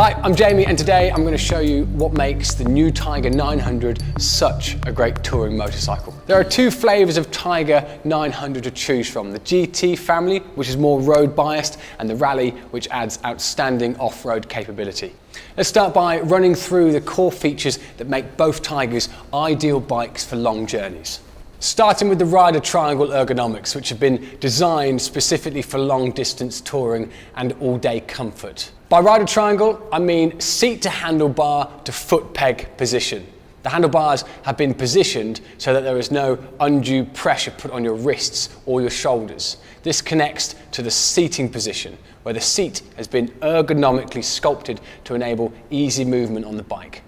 Hi, I'm Jamie and today I'm going to show you what makes the new Tiger 900 such a great touring motorcycle. There are two flavours of Tiger 900 to choose from, the GT family, which is more road biased, and the Rally, which adds outstanding off-road capability. Let's start by running through the core features that make both Tigers ideal bikes for long journeys. Starting with the rider triangle ergonomics, which have been designed specifically for long distance touring and all-day comfort. By rider triangle, I mean seat to handlebar to foot peg position. The handlebars have been positioned so that there is no undue pressure put on your wrists or your shoulders. This connects to the seating position, where the seat has been ergonomically sculpted to enable easy movement on the bike.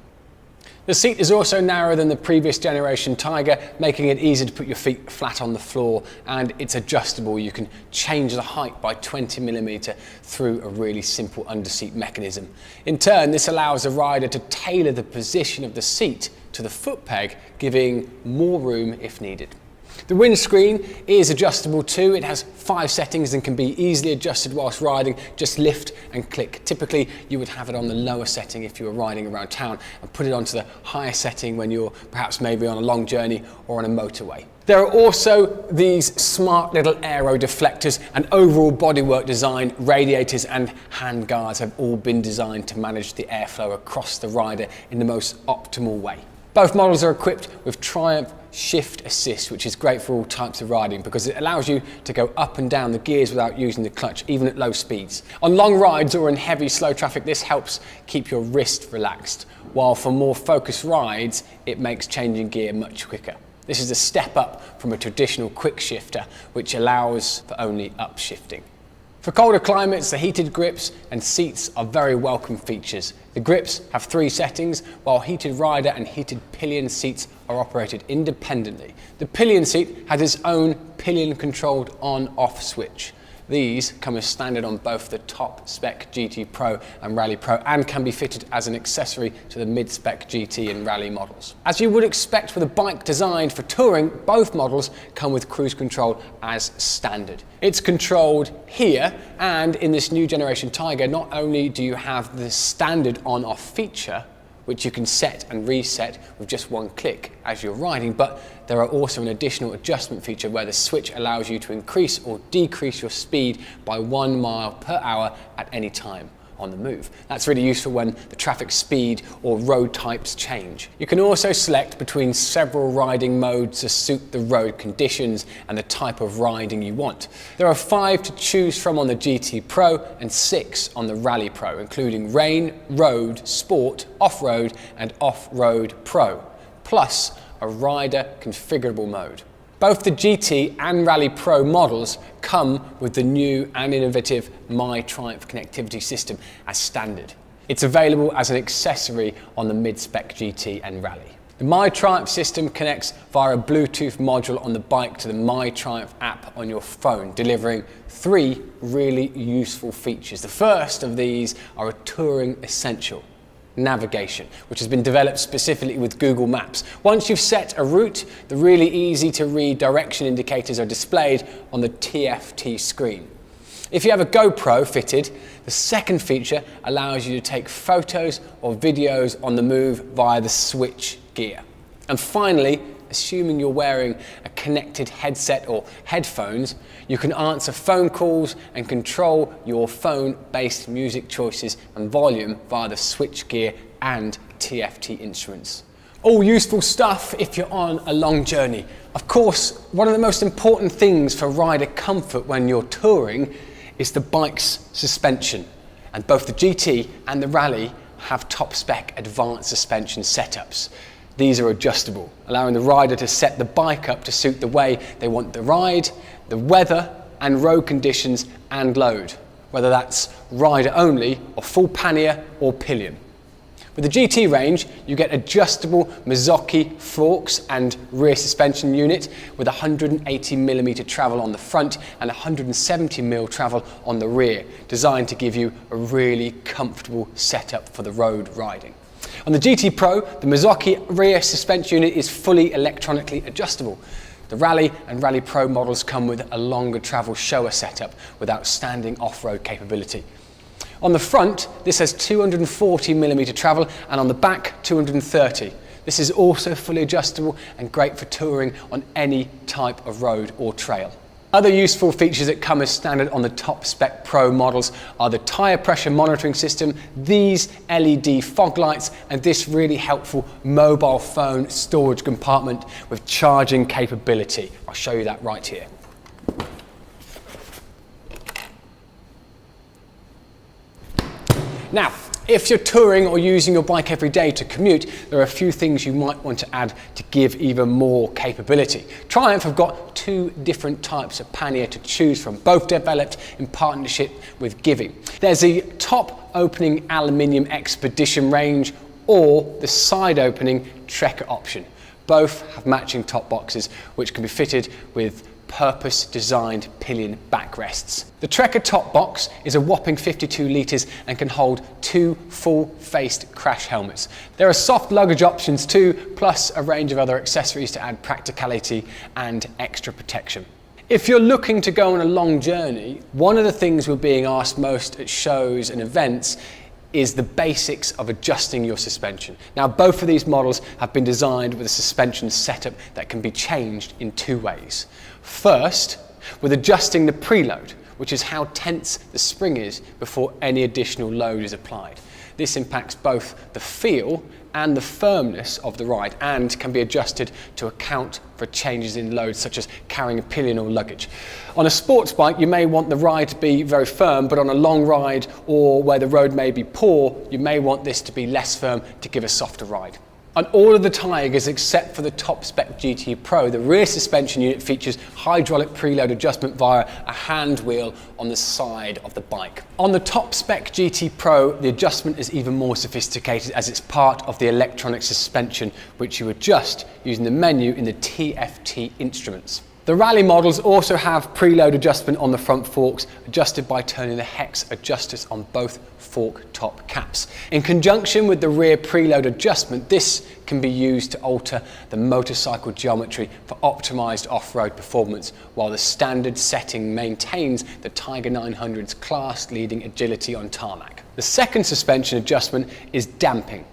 The seat is also narrower than the previous generation Tiger, making it easy to put your feet flat on the floor, and it's adjustable. You can change the height by 20mm through a really simple underseat mechanism. In turn, this allows the rider to tailor the position of the seat to the foot peg, giving more room if needed. The windscreen is adjustable too. It has 5 settings and can be easily adjusted whilst riding. Just lift and click. Typically, you would have it on the lower setting if you were riding around town, and put it onto the higher setting when you're perhaps maybe on a long journey or on a motorway. There are also these smart little aero deflectors, and overall bodywork design, radiators and hand guards have all been designed to manage the airflow across the rider in the most optimal way. Both models are equipped with Triumph Shift Assist, which is great for all types of riding because it allows you to go up and down the gears without using the clutch, even at low speeds. On long rides or in heavy, slow traffic, this helps keep your wrist relaxed, while for more focused rides, it makes changing gear much quicker. This is a step up from a traditional quick shifter, which allows for only upshifting. For colder climates, the heated grips and seats are very welcome features. The grips have 3 settings, while heated rider and heated pillion seats are operated independently. The pillion seat has its own pillion-controlled on-off switch. These come as standard on both the top spec GT Pro and Rally Pro, and can be fitted as an accessory to the mid-spec GT and Rally models. As you would expect with a bike designed for touring, both models come with cruise control as standard. It's controlled here, and in this new generation Tiger, not only do you have the standard on-off feature, which you can set and reset with just one click as you're riding, but there are also an additional adjustment feature where the switch allows you to increase or decrease your speed by 1 mile per hour at any time on the move. That's really useful when the traffic speed or road types change. You can also select between several riding modes to suit the road conditions and the type of riding you want. There are 5 to choose from on the GT Pro and 6 on the Rally Pro, including Rain, Road, Sport, Off-Road and Off-Road Pro, plus a rider configurable mode. Both the GT and Rally Pro models come with the new and innovative My Triumph connectivity system as standard. It's available as an accessory on the mid-spec GT and Rally. The My Triumph system connects via a Bluetooth module on the bike to the My Triumph app on your phone, delivering 3 really useful features. The first of these are a touring essential: navigation, which has been developed specifically with Google Maps. Once you've set a route, the really easy to read direction indicators are displayed on the TFT screen. If you have a GoPro fitted, the second feature allows you to take photos or videos on the move via the switch gear. And finally, assuming you're wearing a connected headset or headphones, you can answer phone calls and control your phone-based music choices and volume via the switch gear and TFT instruments. All useful stuff if you're on a long journey. Of course, one of the most important things for rider comfort when you're touring is the bike's suspension. And both the GT and the Rally have top-spec advanced suspension setups. These are adjustable, allowing the rider to set the bike up to suit the way they want the ride, the weather and road conditions and load, whether that's rider only or full pannier or pillion. With the GT range, you get adjustable Mazzocchi forks and rear suspension unit with 180mm travel on the front and 170mm travel on the rear, designed to give you a really comfortable setup for the road riding. On the GT Pro, the Mazzocchi rear suspension unit is fully electronically adjustable. The Rally and Rally Pro models come with a longer travel shower setup with outstanding off-road capability. On the front, this has 240mm travel, and on the back, 230. This is also fully adjustable and great for touring on any type of road or trail. Other useful features that come as standard on the top spec Pro models are the tyre pressure monitoring system, these LED fog lights, and this really helpful mobile phone storage compartment with charging capability. I'll show you that right here. Now, if you're touring or using your bike every day to commute, there are a few things you might want to add to give even more capability. Triumph have got two different types of pannier to choose from, both developed in partnership with Giving. There's the top opening aluminium expedition range or the side opening Trekker option. Both have matching top boxes which can be fitted with purpose-designed pillion backrests. The Trekker top box is a whopping 52 litres and can hold 2 full-faced crash helmets. There are soft luggage options too, plus a range of other accessories to add practicality and extra protection. If you're looking to go on a long journey, one of the things we're being asked most at shows and events is the basics of adjusting your suspension. Now, both of these models have been designed with a suspension setup that can be changed in two ways. First, with adjusting the preload, which is how tense the spring is before any additional load is applied. This impacts both the feel and the firmness of the ride and can be adjusted to account for changes in load such as carrying a pillion or luggage. On a sports bike, you may want the ride to be very firm, but on a long ride or where the road may be poor, you may want this to be less firm to give a softer ride. On all of the Tigers except for the top spec GT Pro, the rear suspension unit features hydraulic preload adjustment via a hand wheel on the side of the bike. On the top spec GT Pro, the adjustment is even more sophisticated as it's part of the electronic suspension which you adjust using the menu in the TFT instruments. The rally models also have preload adjustment on the front forks, adjusted by turning the hex adjusters on both fork top caps. In conjunction with the rear preload adjustment, this can be used to alter the motorcycle geometry for optimized off-road performance, while the standard setting maintains the Tiger 900's class-leading agility on tarmac. The second suspension adjustment is damping,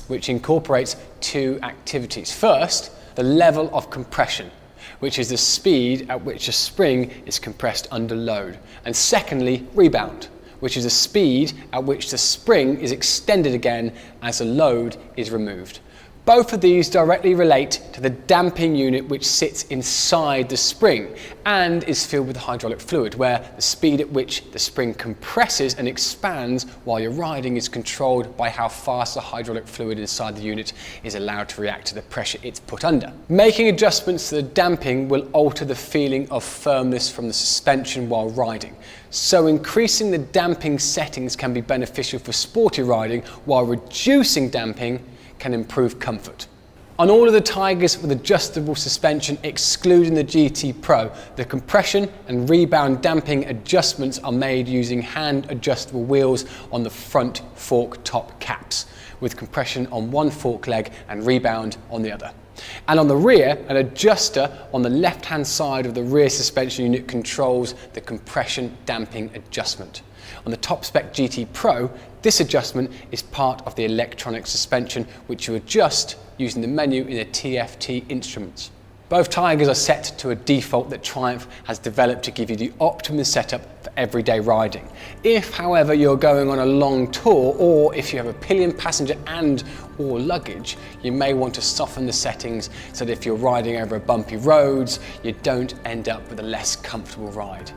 which incorporates two activities. First, the level of compression, which is the speed at which a spring is compressed under load. And secondly, rebound, which is the speed at which the spring is extended again as a load is removed. Both of these directly relate to the damping unit which sits inside the spring and is filled with hydraulic fluid, where the speed at which the spring compresses and expands while you're riding is controlled by how fast the hydraulic fluid inside the unit is allowed to react to the pressure it's put under. Making adjustments to the damping will alter the feeling of firmness from the suspension while riding. So increasing the damping settings can be beneficial for sporty riding, while reducing damping can improve comfort. On all of the Tigers with adjustable suspension, excluding the GT Pro, the compression and rebound damping adjustments are made using hand adjustable wheels on the front fork top caps, with compression on one fork leg and rebound on the other. And on the rear, an adjuster on the left-hand side of the rear suspension unit controls the compression damping adjustment. On the top spec GT Pro, this adjustment is part of the electronic suspension which you adjust using the menu in the TFT instruments. Both Tigers are set to a default that Triumph has developed to give you the optimum setup for everyday riding. If, however, you're going on a long tour, or if you have a pillion passenger and or luggage, you may want to soften the settings so that if you're riding over bumpy roads, you don't end up with a less comfortable ride.